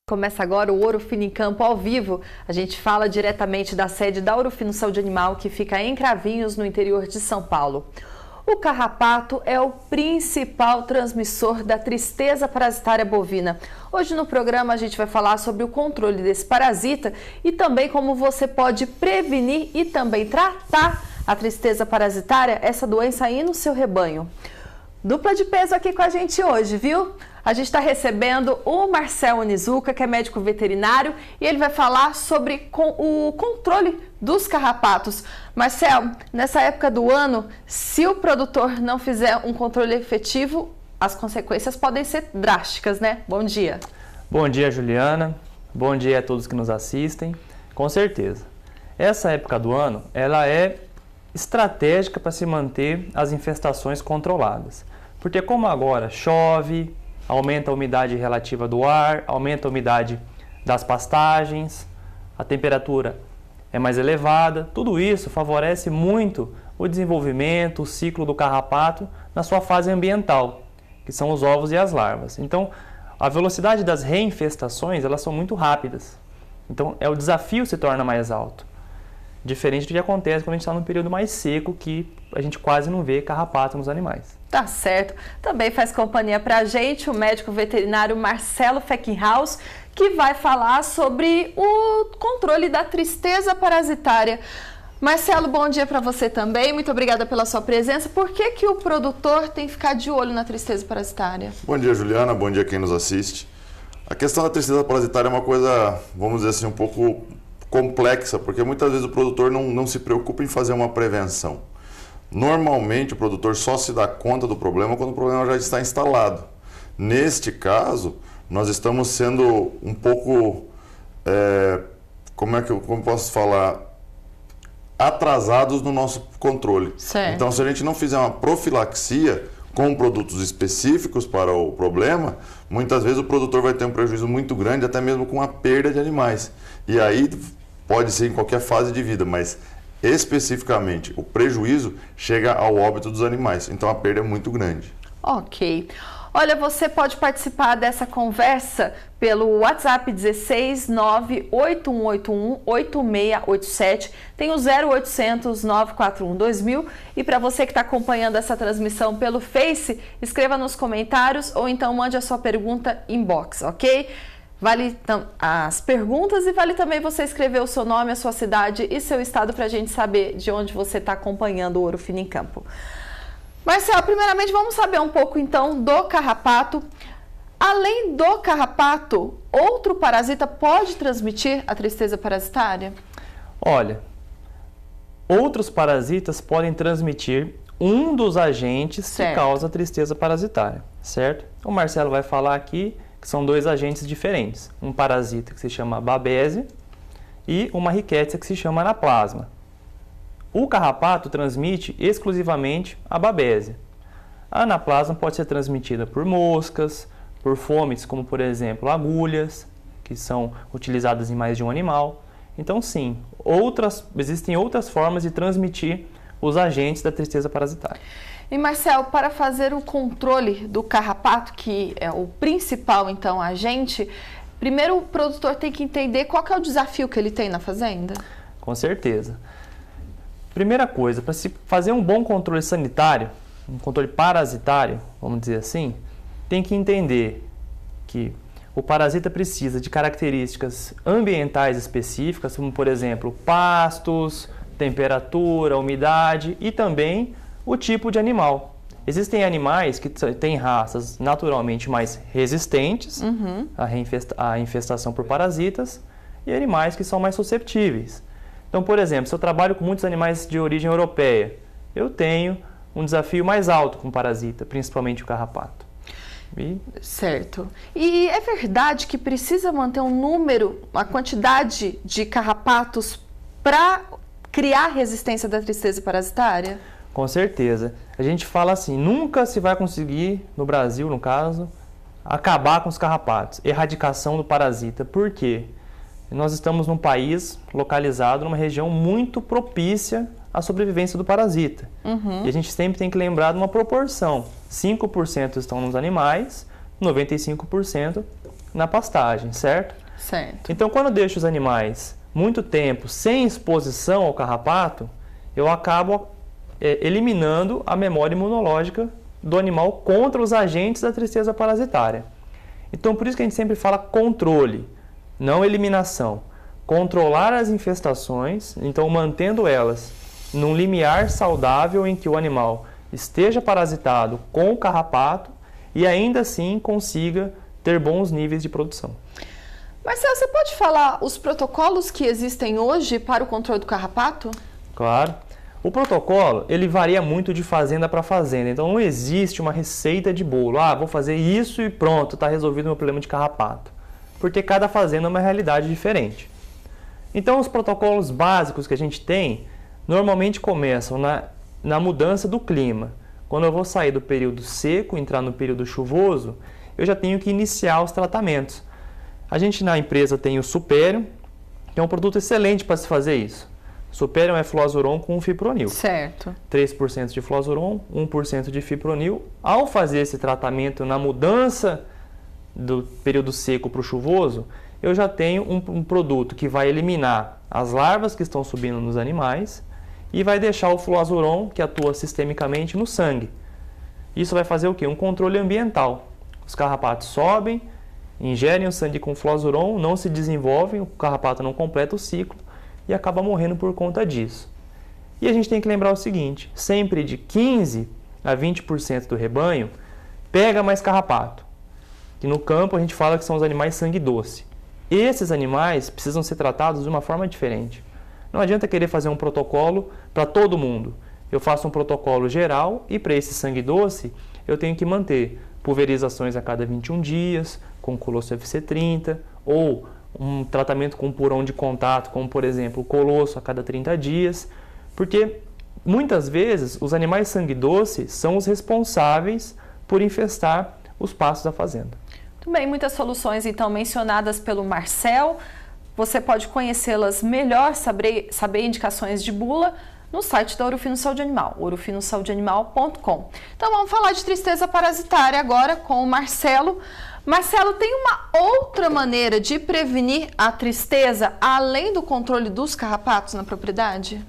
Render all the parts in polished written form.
Começa agora o Ouro Fino em Campo ao vivo. A gente fala diretamente da sede da Ouro Fino Saúde Animal, que fica em Cravinhos, no interior de São Paulo. O carrapato é o principal transmissor da tristeza parasitária bovina. Hoje no programa a gente vai falar sobre o controle desse parasita e também como você pode prevenir e também tratar a tristeza parasitária, essa doença aí no seu rebanho. Dupla de peso aqui com a gente hoje, viu? A gente está recebendo o Marcel Onizuka, que é médico veterinário, e ele vai falar sobre o controle dos carrapatos. Marcel, nessa época do ano, se o produtor não fizer um controle efetivo, as consequências podem ser drásticas, né? Bom dia. Bom dia, Juliana. Bom dia a todos que nos assistem. Com certeza. Essa época do ano, ela é estratégica para se manter as infestações controladas. Porque como agora chove, aumenta a umidade relativa do ar, aumenta a umidade das pastagens, a temperatura é mais elevada. Tudo isso favorece muito o desenvolvimento, o ciclo do carrapato na sua fase ambiental, que são os ovos e as larvas. Então, a velocidade das reinfestações, elas são muito rápidas. Então, o desafio se torna mais alto. Diferente do que acontece quando a gente está num período mais seco, que a gente quase não vê carrapato nos animais. Tá certo. Também faz companhia para a gente o médico veterinário Marcelo Feckenhaus, que vai falar sobre o controle da tristeza parasitária. Marcelo, bom dia para você também. Muito obrigada pela sua presença. Por que o produtor tem que ficar de olho na tristeza parasitária? Bom dia, Juliana. Bom dia a quem nos assiste. A questão da tristeza parasitária é uma coisa, vamos dizer assim, um pouco complexa, porque muitas vezes o produtor não se preocupa em fazer uma prevenção. Normalmente o produtor só se dá conta do problema quando o problema já está instalado. Neste caso, nós estamos sendo um pouco, como posso falar, atrasados no nosso controle. Certo. Então, se a gente não fizer uma profilaxia com produtos específicos para o problema, muitas vezes o produtor vai ter um prejuízo muito grande, até mesmo com a perda de animais. E aí pode ser em qualquer fase de vida, mas especificamente o prejuízo chega ao óbito dos animais. Então a perda é muito grande. Ok. Olha, você pode participar dessa conversa pelo WhatsApp 16 98181 8687, tem o 0800 941 2000, e para você que está acompanhando essa transmissão pelo Face, escreva nos comentários ou então mande a sua pergunta inbox, ok? Vale as perguntas e vale também você escrever o seu nome, a sua cidade e seu estado para a gente saber de onde você está acompanhando o Ouro Fino em Campo. Marcelo, primeiramente vamos saber um pouco então do carrapato. Além do carrapato, outro parasita pode transmitir a tristeza parasitária? Olha, outros parasitas podem transmitir um dos agentes que causa a tristeza parasitária, certo? O Marcelo vai falar aqui que são dois agentes diferentes. Um parasita que se chama Babesia e uma rickettsia que se chama Anaplasma. O carrapato transmite exclusivamente a Babesia. A Anaplasma pode ser transmitida por moscas, por fomites, como por exemplo agulhas, que são utilizadas em mais de um animal. Então sim, existem outras formas de transmitir os agentes da tristeza parasitária. E Marcelo, para fazer o controle do carrapato, que é o principal então agente, primeiro o produtor tem que entender qual que é o desafio que ele tem na fazenda? Com certeza. Primeira coisa, para se fazer um bom controle sanitário, um controle parasitário, vamos dizer assim, tem que entender que o parasita precisa de características ambientais específicas, como por exemplo pastos, temperatura, umidade e também o tipo de animal. Existem animais que têm raças naturalmente mais resistentes à infestação por parasitas e animais que são mais susceptíveis. Então, por exemplo, se eu trabalho com muitos animais de origem europeia, eu tenho um desafio mais alto com parasita, principalmente o carrapato. Certo. E é verdade que precisa manter um número, uma quantidade de carrapatos para criar resistência da tristeza parasitária? Com certeza. A gente fala assim, nunca se vai conseguir, no Brasil, no caso, acabar com os carrapatos, erradicação do parasita. Por quê? Nós estamos num país localizado numa região muito propícia à sobrevivência do parasita. E a gente sempre tem que lembrar de uma proporção. 5% estão nos animais, 95% na pastagem, certo? Certo. Então, quando eu deixo os animais muito tempo sem exposição ao carrapato, eu acabo eliminando a memória imunológica do animal contra os agentes da tristeza parasitária. Então, por isso que a gente sempre fala controle, não eliminação. Controlar as infestações, então mantendo elas num limiar saudável em que o animal esteja parasitado com o carrapato e ainda assim consiga ter bons níveis de produção. Marcelo, você pode falar os protocolos que existem hoje para o controle do carrapato? Claro. O protocolo, ele varia muito de fazenda para fazenda, então não existe uma receita de bolo. Ah, vou fazer isso e pronto, está resolvido o meu problema de carrapato. Porque cada fazenda é uma realidade diferente. Então, os protocolos básicos que a gente tem, normalmente começam na mudança do clima. Quando eu vou sair do período seco, entrar no período chuvoso, eu já tenho que iniciar os tratamentos. A gente na empresa tem o Superior, que é um produto excelente para se fazer isso. Superior é fluazuron com fipronil. Certo. 3% de fluazuron, 1% de fipronil. Ao fazer esse tratamento na mudança do período seco para o chuvoso, eu já tenho um produto que vai eliminar as larvas que estão subindo nos animais e vai deixar o fluazuron, que atua sistemicamente, no sangue. Isso vai fazer o quê? Um controle ambiental. Os carrapatos sobem, ingerem o sangue com fluazuron, não se desenvolvem, o carrapato não completa o ciclo e acaba morrendo por conta disso. E a gente tem que lembrar o seguinte, sempre de 15% a 20% do rebanho pega mais carrapato. Que no campo a gente fala que são os animais sangue doce. Esses animais precisam ser tratados de uma forma diferente. Não adianta querer fazer um protocolo para todo mundo. Eu faço um protocolo geral e para esse sangue doce eu tenho que manter pulverizações a cada 21 dias, com Colosso FC30, ou um tratamento com purão de contato, como por exemplo o Colosso a cada 30 dias, porque muitas vezes os animais sangue doce são os responsáveis por infestar os pastos da fazenda. Muito bem, muitas soluções então mencionadas pelo Marcel. Você pode conhecê-las melhor, saber indicações de bula no site da Ouro Fino Saúde Animal, ourofinosaúdeanimal.com. Então vamos falar de tristeza parasitária agora com o Marcelo. Marcelo, tem uma outra maneira de prevenir a tristeza além do controle dos carrapatos na propriedade?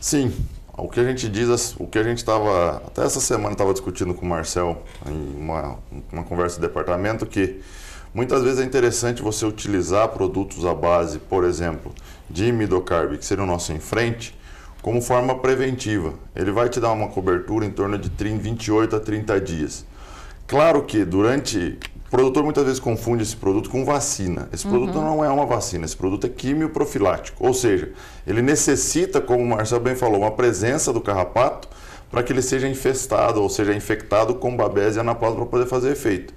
Sim, o que a gente diz, o que a gente estava, até essa semana estava discutindo com o Marcel em uma conversa de departamento, que muitas vezes é interessante você utilizar produtos à base, por exemplo, de imidocarb, que seria o nosso enfrente, como forma preventiva. Ele vai te dar uma cobertura em torno de 28 a 30 dias. Claro que o produtor muitas vezes confunde esse produto com vacina. Esse produto não é uma vacina, esse produto é quimioprofilático. Ou seja, ele necessita, como o Marcelo bem falou, uma presença do carrapato para que ele seja infestado, ou seja, infectado com Babesia e anaplasma para poder fazer efeito.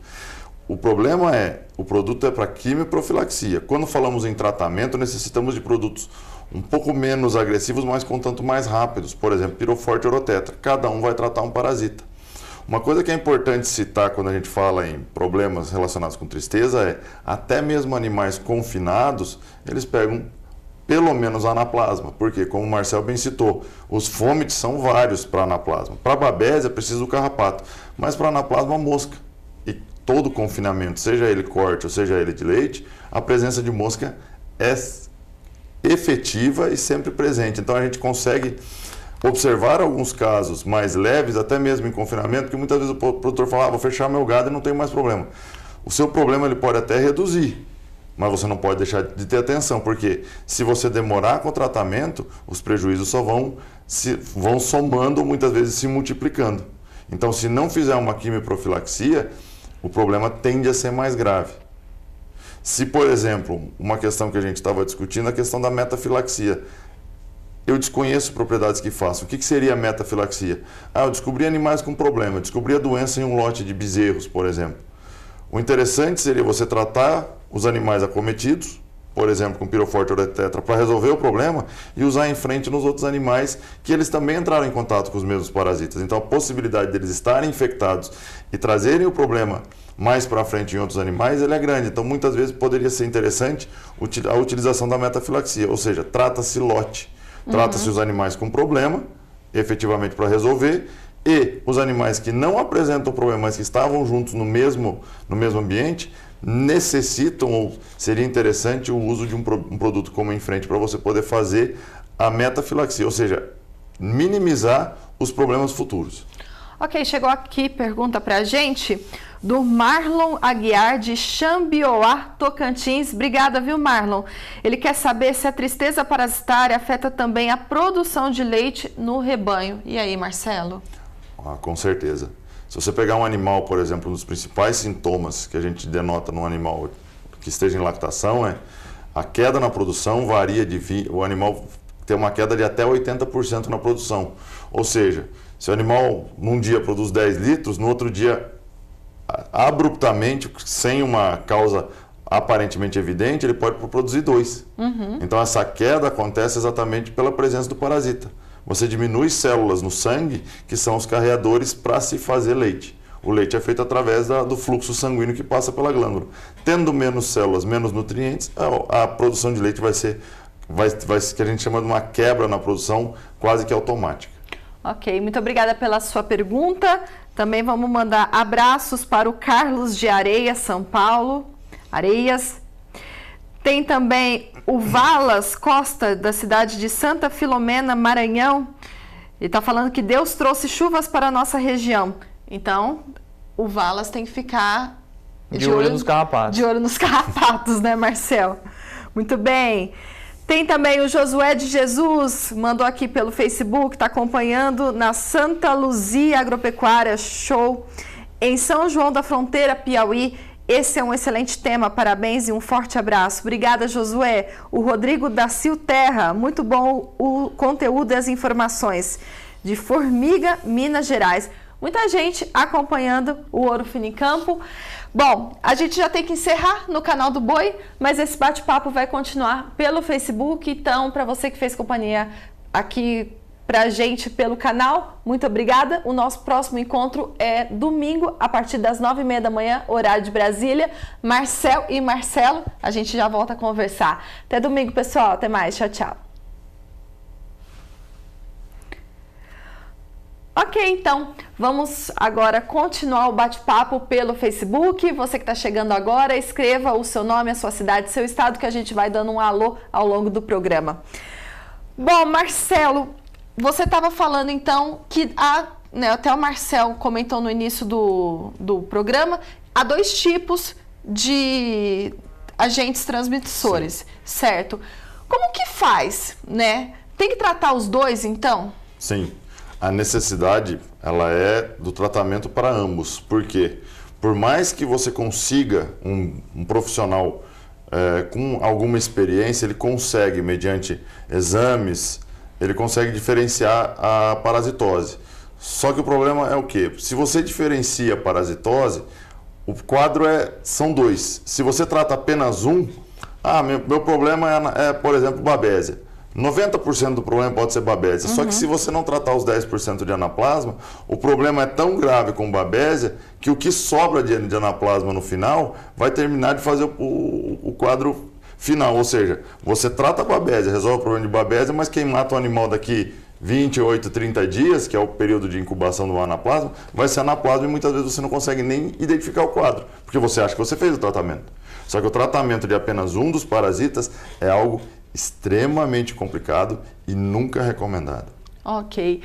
O problema o produto é para quimioprofilaxia. Quando falamos em tratamento, necessitamos de produtos um pouco menos agressivos, mas com tanto mais rápidos. Por exemplo, Piroforte e Orotetra. Cada um vai tratar um parasita. Uma coisa que é importante citar quando a gente fala em problemas relacionados com tristeza é, até mesmo animais confinados, eles pegam pelo menos anaplasma. Porque, como o Marcel bem citou, os fômites são vários para anaplasma. Para Babesia precisa do carrapato, mas para anaplasma mosca. E todo confinamento, seja ele corte ou seja ele de leite, a presença de mosca é efetiva e sempre presente. Então a gente consegue observar alguns casos mais leves, até mesmo em confinamento, que muitas vezes o produtor fala, vou fechar meu gado e não tenho mais problema. O seu problema ele pode até reduzir, mas você não pode deixar de ter atenção, porque se você demorar com o tratamento, os prejuízos só vão somando, muitas vezes se multiplicando. Então, se não fizer uma quimioprofilaxia, o problema tende a ser mais grave. Se, por exemplo, uma questão que a gente estava discutindo, a questão da metafilaxia. Eu desconheço propriedades que façam. O que seria a metafilaxia? Eu descobri animais com problema, descobri a doença em um lote de bezerros, por exemplo. O interessante seria você tratar os animais acometidos, por exemplo, com Piroforte Uretetra, para resolver o problema e usar em frente nos outros animais que eles também entraram em contato com os mesmos parasitas. Então a possibilidade deles estarem infectados e trazerem o problema mais para frente em outros animais, ele é grande. Então muitas vezes poderia ser interessante a utilização da metafilaxia, ou seja, trata-se lote. Trata-se os animais com problema, efetivamente para resolver, e os animais que não apresentam problema, mas que estavam juntos no mesmo ambiente, necessitam, ou seria interessante o uso de um produto como em frente para você poder fazer a metafilaxia, ou seja, minimizar os problemas futuros. Ok, chegou aqui pergunta para a gente do Marlon Aguiar de Xambioá, Tocantins. Obrigada, viu, Marlon? Ele quer saber se a tristeza parasitária afeta também a produção de leite no rebanho. E aí, Marcelo? Com certeza. Se você pegar um animal, por exemplo, um dos principais sintomas que a gente denota num animal que esteja em lactação é a queda na produção varia o animal tem uma queda de até 80% na produção. Ou seja, se o animal num dia produz 10 litros, no outro dia, abruptamente, sem uma causa aparentemente evidente, ele pode produzir 2. Então essa queda acontece exatamente pela presença do parasita. Você diminui células no sangue, que são os carreadores para se fazer leite. O leite é feito através do fluxo sanguíneo que passa pela glândula. Tendo menos células, menos nutrientes, a produção de leite vai ser que a gente chama de uma quebra na produção quase que automática. Ok, muito obrigada pela sua pergunta. Também vamos mandar abraços para o Carlos de Areias, São Paulo. Areias. Tem também o Valas Costa, da cidade de Santa Filomena, Maranhão. Ele está falando que Deus trouxe chuvas para a nossa região. Então, o Valas tem que ficar de olho nos carrapatos. De olho nos carrapatos, né, Marcelo? Muito bem. Tem também o Josué de Jesus, mandou aqui pelo Facebook, está acompanhando na Santa Luzia Agropecuária Show, em São João da Fronteira, Piauí. Esse é um excelente tema, parabéns e um forte abraço. Obrigada, Josué. O Rodrigo da Silterra, muito bom o conteúdo e as informações. De Formiga, Minas Gerais. Muita gente acompanhando o Ouro Fino em Campo. Bom, a gente já tem que encerrar no canal do Boi, mas esse bate-papo vai continuar pelo Facebook. Então, para você que fez companhia aqui pra gente pelo canal, muito obrigada. O nosso próximo encontro é domingo, a partir das 9h30 da manhã, horário de Brasília. Marcel e Marcelo, a gente já volta a conversar. Até domingo, pessoal. Até mais. Tchau, tchau. Ok, então, vamos agora continuar o bate-papo pelo Facebook. Você que está chegando agora, escreva o seu nome, a sua cidade, seu estado, que a gente vai dando um alô ao longo do programa. Bom, Marcelo, você estava falando então que até o Marcelo comentou no início do programa, há 2 tipos de agentes transmissores, sim, certo? Como que faz, né? Tem que tratar os 2, então? Sim. A necessidade, ela é do tratamento para ambos. Por quê? Por mais que você consiga um profissional com alguma experiência, ele consegue, mediante exames, ele consegue diferenciar a parasitose. Só que o problema é o quê? Se você diferencia a parasitose, o quadro são 2. Se você trata apenas um, meu problema é, por exemplo, babésia. 90% do problema pode ser babésia, só que se você não tratar os 10% de anaplasma, o problema é tão grave com babésia que o que sobra de anaplasma no final vai terminar de fazer o quadro final, ou seja, você trata a babésia, resolve o problema de babésia, mas quem mata o animal daqui 28, 30 dias, que é o período de incubação do anaplasma, vai ser anaplasma e muitas vezes você não consegue nem identificar o quadro, porque você acha que você fez o tratamento. Só que o tratamento de apenas um dos parasitas é algo extremamente complicado e nunca recomendado. Ok.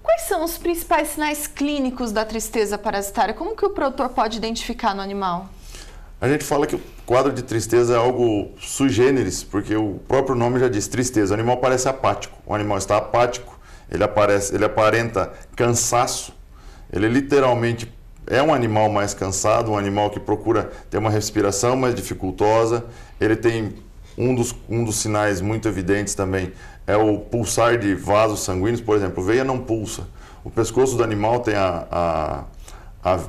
Quais são os principais sinais clínicos da tristeza parasitária? Como que o produtor pode identificar no animal? A gente fala que o quadro de tristeza é algo sui generis, porque o próprio nome já diz tristeza. O animal parece apático. O animal está apático, ele aparenta cansaço, ele literalmente é um animal mais cansado, um animal que procura ter uma respiração mais dificultosa, ele tem um dos sinais muito evidentes também é o pulsar de vasos sanguíneos, por exemplo, veia não pulsa. O pescoço do animal tem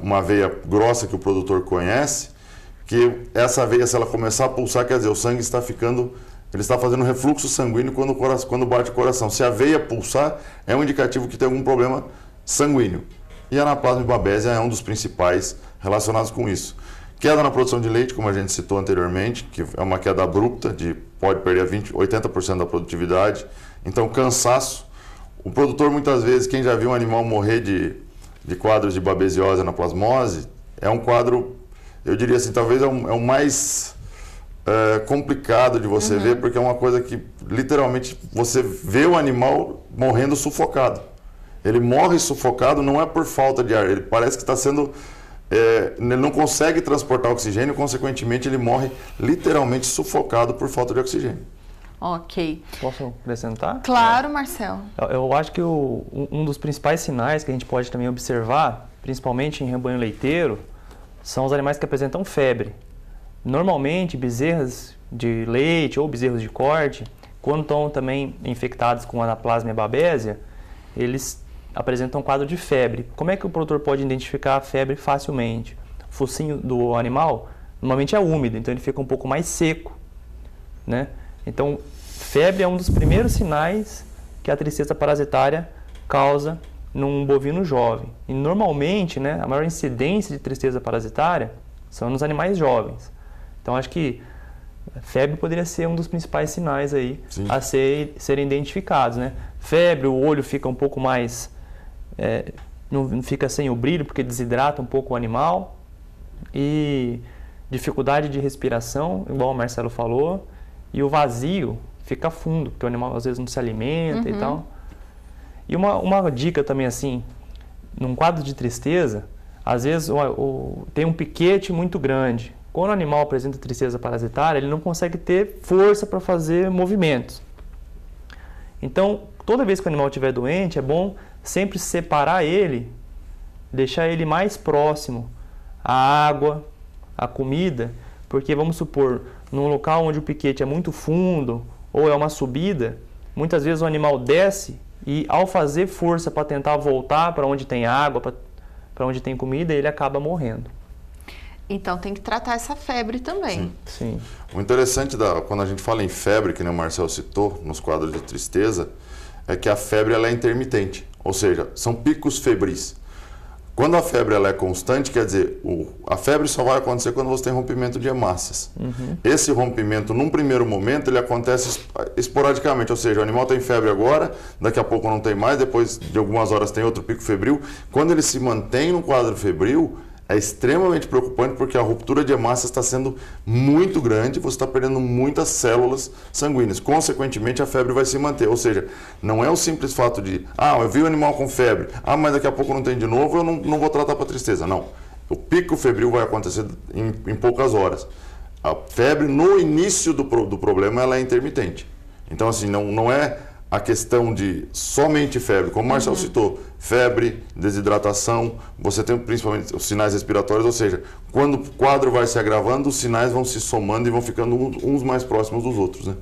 uma veia grossa que o produtor conhece, que essa veia, se ela começar a pulsar, quer dizer, o sangue está ficando, ele está fazendo refluxo sanguíneo quando bate o coração. Se a veia pulsar, é um indicativo que tem algum problema sanguíneo. E a anaplasma e babésia é um dos principais relacionados com isso. Queda na produção de leite, como a gente citou anteriormente, que é uma queda abrupta, pode perder 80% da produtividade. Então, cansaço. O produtor, muitas vezes, quem já viu um animal morrer de quadros de babesiose, anaplasmose, é um quadro, eu diria assim, talvez é o mais complicado de você ver, porque é uma coisa que, literalmente, você vê o animal morrendo sufocado. Ele morre sufocado não é por falta de ar, ele parece que está sendo... ele não consegue transportar oxigênio, consequentemente ele morre literalmente sufocado por falta de oxigênio. Ok. Posso acrescentar? Claro, Marcelo. Eu acho que um dos principais sinais que a gente pode também observar, principalmente em rebanho leiteiro, são os animais que apresentam febre. Normalmente, bezerras de leite ou bezerros de corte, quando estão também infectados com anaplasma e babésia, eles apresentam um quadro de febre. Como é que o produtor pode identificar a febre facilmente? O focinho do animal normalmente é úmido, então ele fica um pouco mais seco, né? Então, febre é um dos primeiros sinais que a tristeza parasitária causa num bovino jovem. E normalmente, né, a maior incidência de tristeza parasitária são nos animais jovens. Então, acho que febre poderia ser um dos principais sinais aí a serem identificados, né? Febre, o olho fica um pouco mais... não fica sem o brilho porque desidrata um pouco o animal, e dificuldade de respiração, igual o Marcelo falou, e o vazio fica fundo, porque o animal às vezes não se alimenta e tal. E uma dica também assim, num quadro de tristeza, às vezes tem um piquete muito grande. Quando o animal apresenta tristeza parasitária, ele não consegue ter força para fazer movimentos. Então, toda vez que o animal estiver doente, é bom sempre separar ele, deixar ele mais próximo à água, à comida, porque vamos supor, num local onde o piquete é muito fundo ou é uma subida, muitas vezes o animal desce e ao fazer força para tentar voltar para onde tem água, para onde tem comida, ele acaba morrendo. Então tem que tratar essa febre também. Sim. O interessante quando a gente fala em febre, que nem o Marcelo citou, nos quadros de tristeza, é que a febre ela é intermitente, ou seja, são picos febris. Quando a febre ela é constante, quer dizer, a febre só vai acontecer quando você tem rompimento de hemácias. Esse rompimento, num primeiro momento, ele acontece esporadicamente, ou seja, o animal tem febre agora, daqui a pouco não tem mais, depois de algumas horas tem outro pico febril. Quando ele se mantém no quadro febril, é extremamente preocupante porque a ruptura de hemácias está sendo muito grande, você está perdendo muitas células sanguíneas. Consequentemente, a febre vai se manter. Ou seja, não é o simples fato de, eu vi o animal com febre, mas daqui a pouco não tem de novo, eu não vou tratar para tristeza. Não. O pico febril vai acontecer em poucas horas. A febre, no início do problema, ela é intermitente. Então, assim, não é a questão de somente febre, como o Marcelo citou, febre, desidratação, você tem principalmente os sinais respiratórios, ou seja, quando o quadro vai se agravando, os sinais vão se somando e vão ficando uns mais próximos dos outros, né?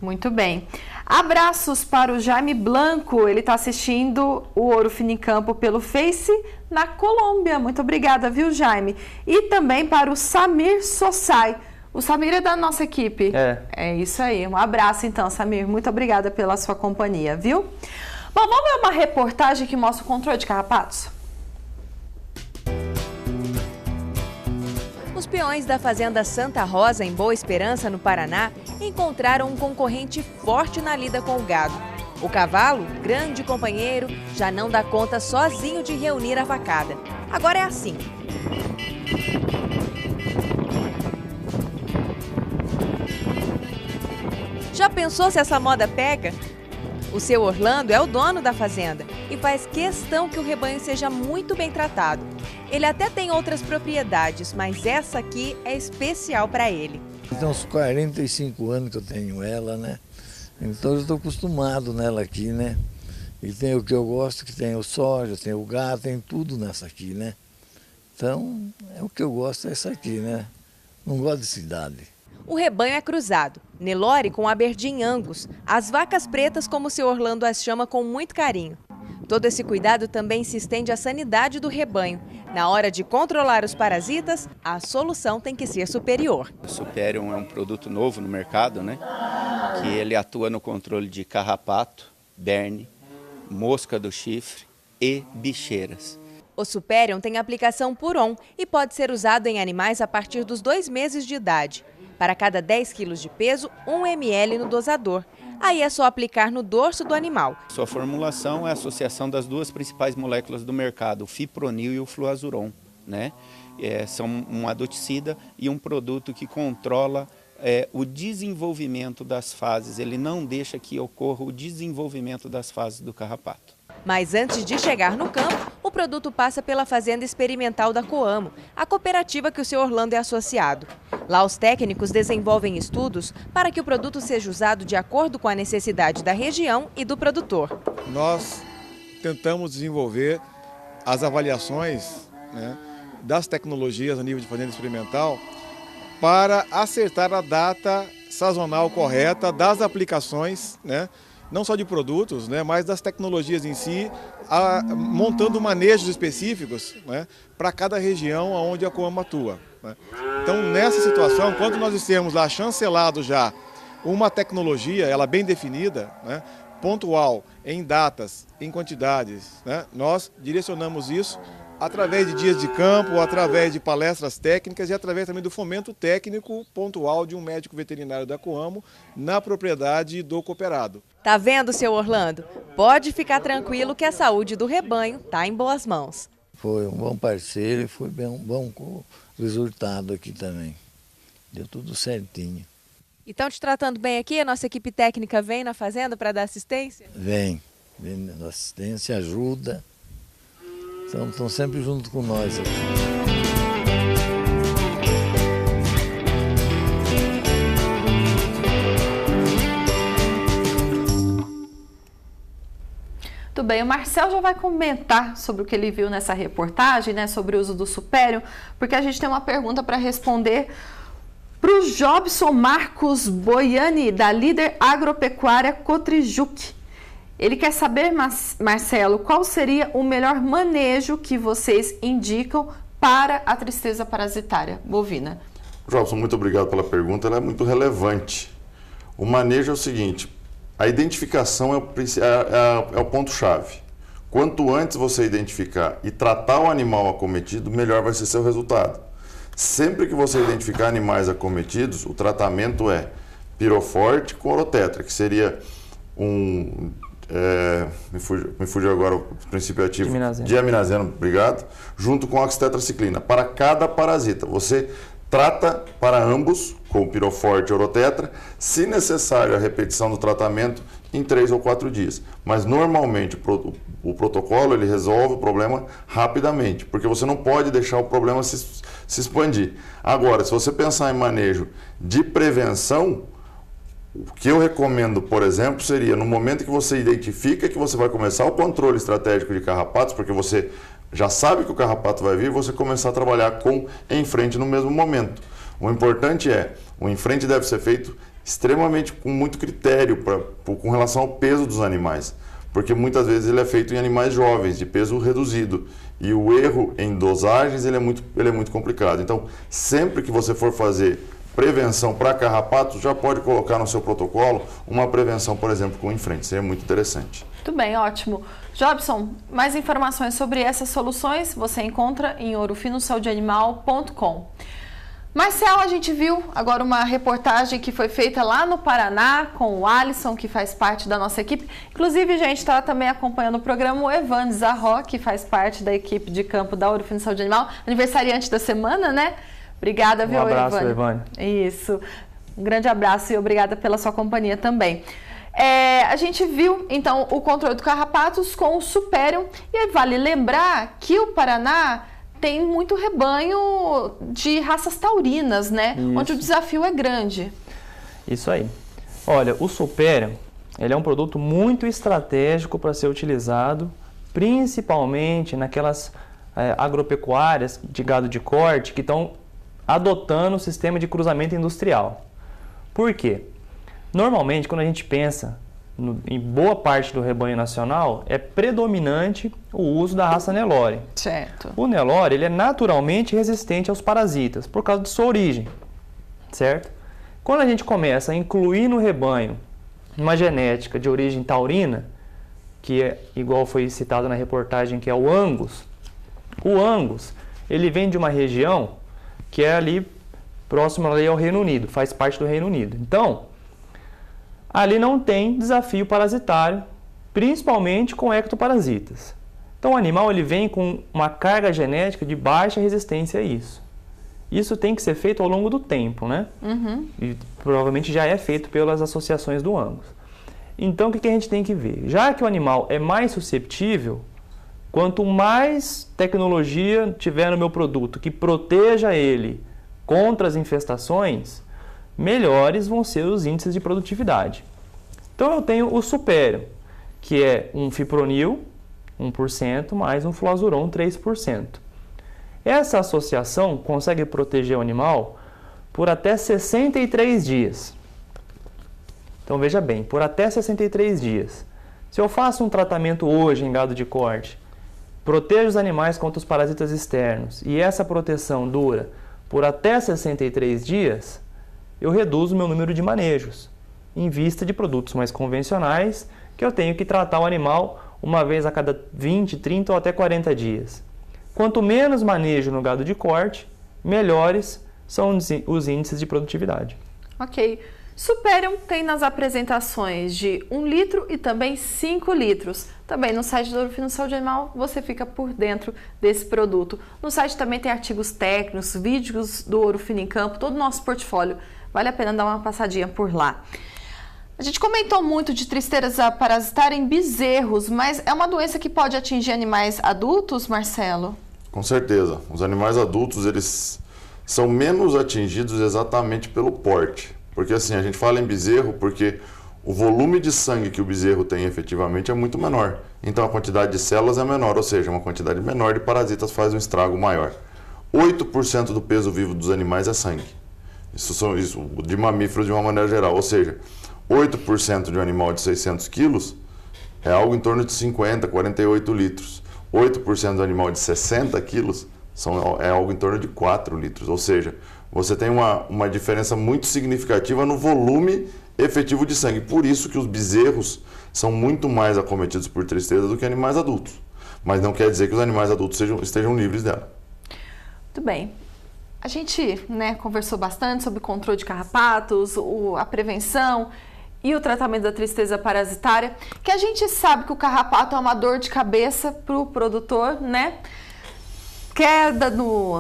Muito bem. Abraços para o Jaime Blanco, ele está assistindo o Ouro Fino em Campo pelo Face na Colômbia. Muito obrigada, viu, Jaime? E também para o Samir Sossai. O Samir é da nossa equipe. É isso aí. Um abraço então, Samir. Muito obrigada pela sua companhia, viu? Bom, vamos ver uma reportagem que mostra o controle de carrapatos? Os peões da Fazenda Santa Rosa, em Boa Esperança, no Paraná, encontraram um concorrente forte na lida com o gado. O cavalo, grande companheiro, já não dá conta sozinho de reunir a vacada. Agora é assim. Já pensou se essa moda pega? O seu Orlando é o dono da fazenda e faz questão que o rebanho seja muito bem tratado. Ele até tem outras propriedades, mas essa aqui é especial para ele. Tem uns 45 anos que eu tenho ela, né? Então eu estou acostumado nela aqui, né? E tem o que eu gosto, que tem o soja, tem o gado, tem tudo nessa aqui, né? Então, o que eu gosto é essa aqui, né? Não gosto de cidade. O rebanho é cruzado, Nelore com Aberdeen Angus, as vacas pretas como o seu Orlando as chama com muito carinho. Todo esse cuidado também se estende à sanidade do rebanho. Na hora de controlar os parasitas, a solução tem que ser superior. O Superior é um produto novo no mercado, né? Que ele atua no controle de carrapato, berne, mosca do chifre e bicheiras. O Superior tem aplicação por on e pode ser usado em animais a partir dos 2 meses de idade. Para cada 10 quilos de peso, 1 ml no dosador. Aí é só aplicar no dorso do animal. Sua formulação é a associação das 2 principais moléculas do mercado, o fipronil e o fluazuron, né? São um adoticida e um produto que controla o desenvolvimento das fases. Ele não deixa que ocorra o desenvolvimento das fases do carrapato. Mas antes de chegar no campo, o produto passa pela Fazenda Experimental da Coamo, a cooperativa que o seu Orlando é associado. Lá os técnicos desenvolvem estudos para que o produto seja usado de acordo com a necessidade da região e do produtor. Nós tentamos desenvolver as avaliações, né, das tecnologias a nível de fazenda experimental para acertar a data sazonal correta das aplicações, né, não só de produtos, né, mas das tecnologias em si, montando manejos específicos, né, para cada região onde a Coamo atua, né. Então, nessa situação, quando nós temos lá chancelado já uma tecnologia, ela bem definida, né, pontual, em datas, em quantidades, né, nós direcionamos isso através de dias de campo, através de palestras técnicas e através também do fomento técnico pontual de um médico veterinário da Coamo na propriedade do cooperado. Tá vendo, seu Orlando? Pode ficar tranquilo que a saúde do rebanho está em boas mãos. Foi um bom parceiro e foi bem um bom resultado aqui também. Deu tudo certinho. E estão te tratando bem aqui? A nossa equipe técnica vem na fazenda para dar assistência? Vem na assistência, ajuda. Estão sempre junto com nós aqui. Tudo bem, o Marcel já vai comentar sobre o que ele viu nessa reportagem, né, sobre o uso do Superior, porque a gente tem uma pergunta para responder para o Jobson Marcos Boiani, da Líder Agropecuária Cotrijuc. Ele quer saber, Marcelo, qual seria o melhor manejo que vocês indicam para a tristeza parasitária bovina? Jobson, muito obrigado pela pergunta, ela é muito relevante. O manejo é o seguinte, a identificação é o ponto-chave. Quanto antes você identificar e tratar o animal acometido, melhor vai ser seu resultado. Sempre que você identificar animais acometidos, o tratamento é Piroforte com Orotetra, que seria me fugiu agora o princípio ativo, diaminazeno, obrigado, junto com oxitetraciclina, para cada parasita. Você trata para ambos, com Piroforte e Orotetra, se necessário a repetição do tratamento em 3 ou 4 dias. Mas normalmente o protocolo ele resolve o problema rapidamente, porque você não pode deixar o problema se expandir. Agora, se você pensar em manejo de prevenção, o que eu recomendo, por exemplo, seria no momento que você identifica que você vai começar o controle estratégico de carrapatos, porque você já sabe que o carrapato vai vir, você começar a trabalhar com enfrente no mesmo momento. O importante o enfrente deve ser feito extremamente com muito critério com relação ao peso dos animais, porque muitas vezes ele é feito em animais jovens, de peso reduzido, e o erro em dosagens ele é muito complicado. Então, sempre que você for fazer prevenção para carrapatos, já pode colocar no seu protocolo uma prevenção, por exemplo, com enfrente. Seria muito interessante. Muito bem, ótimo. Jobson, mais informações sobre essas soluções você encontra em ourofinosaudeanimal.com. Marcelo, a gente viu agora uma reportagem que foi feita lá no Paraná com o Alisson, que faz parte da nossa equipe. Inclusive, a gente está também acompanhando o programa o Evandro Zarro, que faz parte da equipe de campo da Ouro Fino Saúde Animal, aniversariante da semana, né? Obrigada, viu, Evandro? Um abraço, Evandro. Isso. Um grande abraço e obrigada pela sua companhia também. A gente viu, então, o controle do carrapatos com o Superior. E vale lembrar que o Paraná tem muito rebanho de raças taurinas, né? Isso. Onde o desafio é grande. Isso aí. Olha, o Superior, ele é um produto muito estratégico para ser utilizado, principalmente naquelas agropecuárias de gado de corte que estão adotando o sistema de cruzamento industrial. Por quê? Normalmente, quando a gente pensa em boa parte do rebanho nacional, é predominante o uso da raça Nelore. Certo. O Nelore, ele é naturalmente resistente aos parasitas, por causa de sua origem, certo? Quando a gente começa a incluir no rebanho uma genética de origem taurina, que é igual foi citado na reportagem, que é o Angus. O Angus, ele vem de uma região que é ali próxima ali ao Reino Unido, faz parte do Reino Unido. Então, ali não tem desafio parasitário, principalmente com ectoparasitas. Então, o animal ele vem com uma carga genética de baixa resistência a isso. Isso tem que ser feito ao longo do tempo, né? E provavelmente já é feito pelas associações do Angus. Então, o que a gente tem que ver? Já que o animal é mais susceptível, quanto mais tecnologia tiver no meu produto que proteja ele contra as infestações, melhores vão ser os índices de produtividade. Então, eu tenho o Superior, que é um fipronil, 1%, mais um fluazuron, 3%. Essa associação consegue proteger o animal por até 63 dias. Então, veja bem, por até 63 dias. Se eu faço um tratamento hoje em gado de corte, protejo os animais contra os parasitas externos e essa proteção dura por até 63 dias, eu reduzo o meu número de manejos, em vista de produtos mais convencionais, que eu tenho que tratar o animal uma vez a cada 20, 30 ou até 40 dias. Quanto menos manejo no gado de corte, melhores são os índices de produtividade. Ok. Superior tem nas apresentações de 1 litro e também 5 litros. Também no site do Ouro Fino Saúde Animal você fica por dentro desse produto. No site também tem artigos técnicos, vídeos do Ouro Fino em Campo, todo o nosso portfólio. Vale a pena dar uma passadinha por lá. A gente comentou muito de tristeza parasitária em bezerros, mas é uma doença que pode atingir animais adultos, Marcelo? Com certeza. Os animais adultos, eles são menos atingidos exatamente pelo porte. Porque assim, a gente fala em bezerro porque o volume de sangue que o bezerro tem efetivamente é muito menor. Então a quantidade de células é menor, ou seja, uma quantidade menor de parasitas faz um estrago maior. 8% do peso vivo dos animais é sangue. Isso de mamíferos de uma maneira geral, ou seja, 8% de um animal de 600 quilos é algo em torno de 50, 48 litros. 8% do animal de 60 quilos é algo em torno de 4 litros, ou seja, você tem uma diferença muito significativa no volume efetivo de sangue. Por isso que os bezerros são muito mais acometidos por tristeza do que animais adultos. Mas não quer dizer que os animais adultos estejam livres dela. Muito bem. A gente conversou bastante sobre o controle de carrapatos, a prevenção e o tratamento da tristeza parasitária, que a gente sabe que o carrapato é uma dor de cabeça para o produtor, né? Queda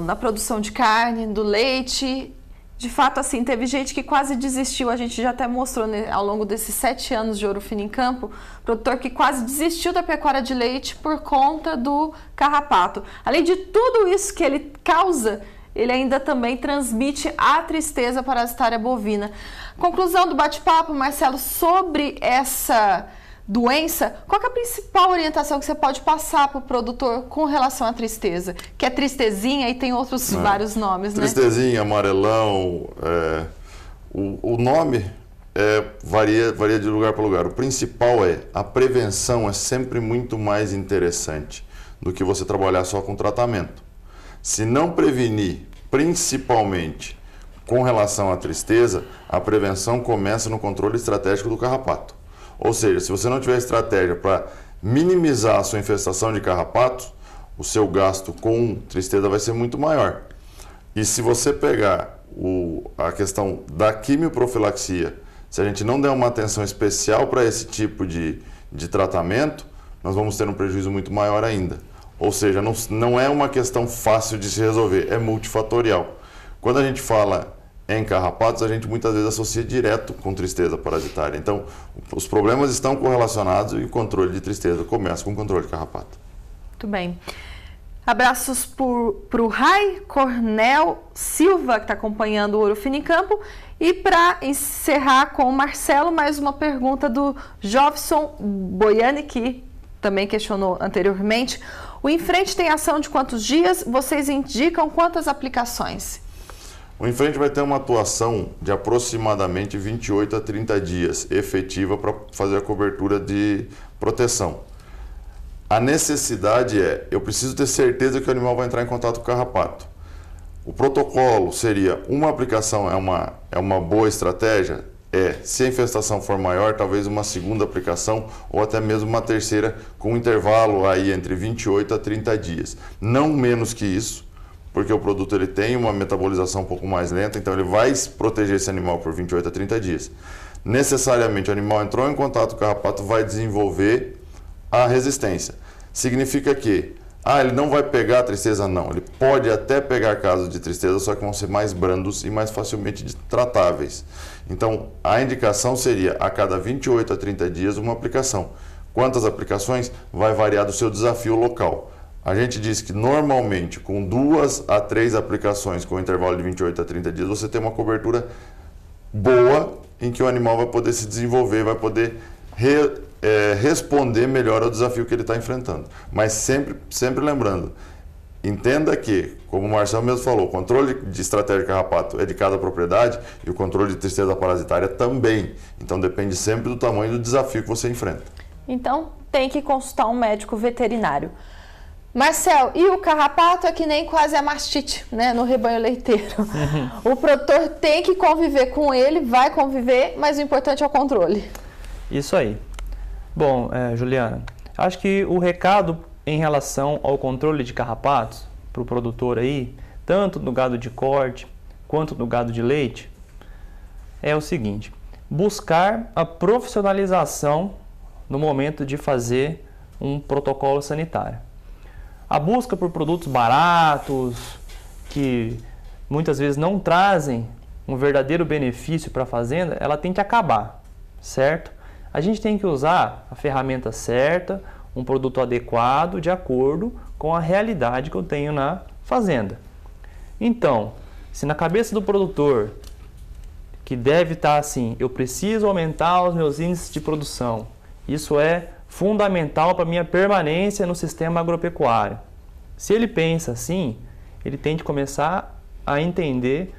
na produção de carne, do leite. De fato, assim, teve gente que quase desistiu. A gente já até mostrou ao longo desses 7 anos de Ouro Fino em Campo, produtor que quase desistiu da pecuária de leite por conta do carrapato. Além de tudo isso que ele causa, ele ainda também transmite a tristeza parasitária bovina. Conclusão do bate-papo, Marcelo, sobre essa doença, qual que é a principal orientação que você pode passar para o produtor com relação à tristeza? Que é tristezinha e tem outros vários nomes, né? Tristezinha, amarelão, o nome varia de lugar para lugar. O principal a prevenção é sempre muito mais interessante do que você trabalhar só com tratamento. Se não prevenir, principalmente com relação à tristeza, a prevenção começa no controle estratégico do carrapato. Ou seja, se você não tiver estratégia para minimizar a sua infestação de carrapatos, o seu gasto com tristeza vai ser muito maior. E se você pegar a questão da quimioprofilaxia, se a gente não der uma atenção especial para esse tipo de tratamento, nós vamos ter um prejuízo muito maior ainda. Ou seja, não é uma questão fácil de se resolver, é multifatorial. Quando a gente fala em carrapatos, a gente muitas vezes associa direto com tristeza parasitária. Então, os problemas estão correlacionados e o controle de tristeza começa com o controle de carrapato. Muito bem. Abraços para o Rai Cornel Silva, que está acompanhando o Ouro Fino em Campo. E para encerrar com o Marcelo, mais uma pergunta do Jovson Boiani, que também questionou anteriormente. O Enfrente tem ação de quantos dias? Vocês indicam quantas aplicações? O Infrente vai ter uma atuação de aproximadamente 28 a 30 dias efetiva para fazer a cobertura de proteção. A necessidade eu preciso ter certeza que o animal vai entrar em contato com o carrapato. O protocolo seria uma aplicação, é uma boa estratégia? Se a infestação for maior, talvez uma segunda aplicação ou até mesmo uma terceira com um intervalo aí entre 28 a 30 dias. Não menos que isso, porque o produto ele tem uma metabolização um pouco mais lenta, então ele vai proteger esse animal por 28 a 30 dias. Necessariamente o animal entrou em contato com o carrapato, vai desenvolver a resistência. Significa que ele não vai pegar a tristeza? Não, ele pode até pegar casos de tristeza, só que vão ser mais brandos e mais facilmente tratáveis. Então, a indicação seria a cada 28 a 30 dias uma aplicação. Quantas aplicações? Vai variar do seu desafio local. A gente diz que normalmente com 2 a 3 aplicações com intervalo de 28 a 30 dias, você tem uma cobertura boa em que o animal vai poder se desenvolver, vai poder responder melhor ao desafio que ele está enfrentando. Mas sempre lembrando, entenda que, como o Marcelo mesmo falou, o controle de estratégia de carrapato é de cada propriedade e o controle de tristeza parasitária também. Então depende sempre do tamanho do desafio que você enfrenta. Então tem que consultar um médico veterinário. Marcelo, e o carrapato é que nem quase a mastite, né, no rebanho leiteiro. O produtor tem que conviver com ele, vai conviver, mas o importante é o controle. Isso aí. Bom, Juliana, acho que o recado em relação ao controle de carrapatos para o produtor aí, tanto no gado de corte quanto no gado de leite, é o seguinte: buscar a profissionalização no momento de fazer um protocolo sanitário. A busca por produtos baratos, que muitas vezes não trazem um verdadeiro benefício para a fazenda, ela tem que acabar, certo? A gente tem que usar a ferramenta certa, um produto adequado, de acordo com a realidade que eu tenho na fazenda. Então, se na cabeça do produtor, que deve estar assim, eu preciso aumentar os meus índices de produção, isso é fundamental para a minha permanência no sistema agropecuário. Se ele pensa assim, ele tem que começar a entender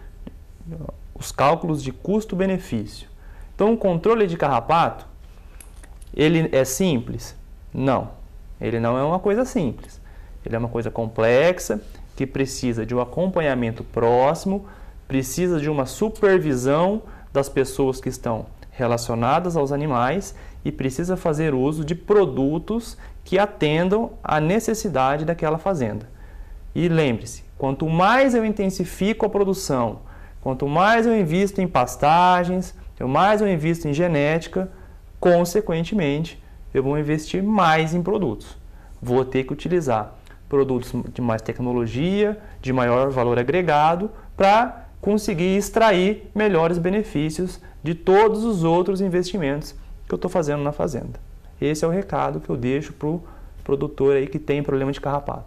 os cálculos de custo-benefício. Então, o controle de carrapato, ele é simples? Não, ele não é uma coisa simples. Ele é uma coisa complexa, que precisa de um acompanhamento próximo, precisa de uma supervisão das pessoas que estão relacionadas aos animais e precisa fazer uso de produtos que atendam à necessidade daquela fazenda. E lembre-se, quanto mais eu intensifico a produção, quanto mais eu invisto em pastagens, quanto mais eu invisto em genética, consequentemente, eu vou investir mais em produtos. Vou ter que utilizar produtos de mais tecnologia, de maior valor agregado, para conseguir extrair melhores benefícios de todos os outros investimentos que eu estou fazendo na fazenda. Esse é o recado que eu deixo para o produtor aí que tem problema de carrapato.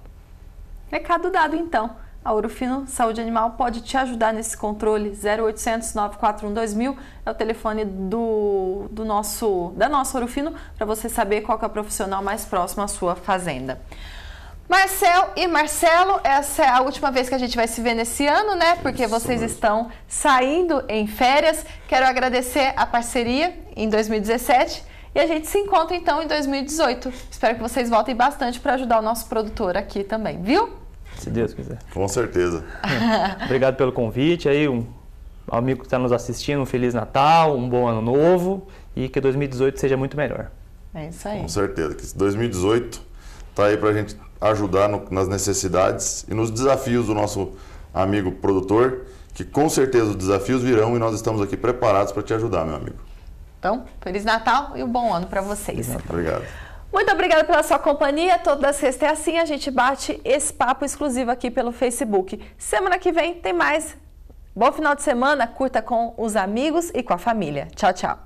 Recado dado então. A Ouro Fino Saúde Animal pode te ajudar nesse controle. 0800 941 2000 é o telefone da nossa Ouro Fino para você saber qual que é o profissional mais próximo à sua fazenda. Marcel e Marcelo, essa é a última vez que a gente vai se ver nesse ano, né? Porque vocês estão saindo em férias. Quero agradecer a parceria em 2017 e a gente se encontra então em 2018. Espero que vocês voltem bastante para ajudar o nosso produtor aqui também, viu? Se Deus quiser. Com certeza. Obrigado pelo convite aí, um amigo que está nos assistindo, um Feliz Natal, um bom Ano Novo e que 2018 seja muito melhor. É isso aí. Com certeza, que 2018 está aí para a gente ajudar nas necessidades e nos desafios do nosso amigo produtor, que com certeza os desafios virão e nós estamos aqui preparados para te ajudar, meu amigo. Então, Feliz Natal e um bom ano para vocês. Obrigado. Muito obrigada pela sua companhia. Toda sexta é assim, a gente bate esse papo exclusivo aqui pelo Facebook. Semana que vem tem mais. Bom final de semana, curta com os amigos e com a família. Tchau, tchau.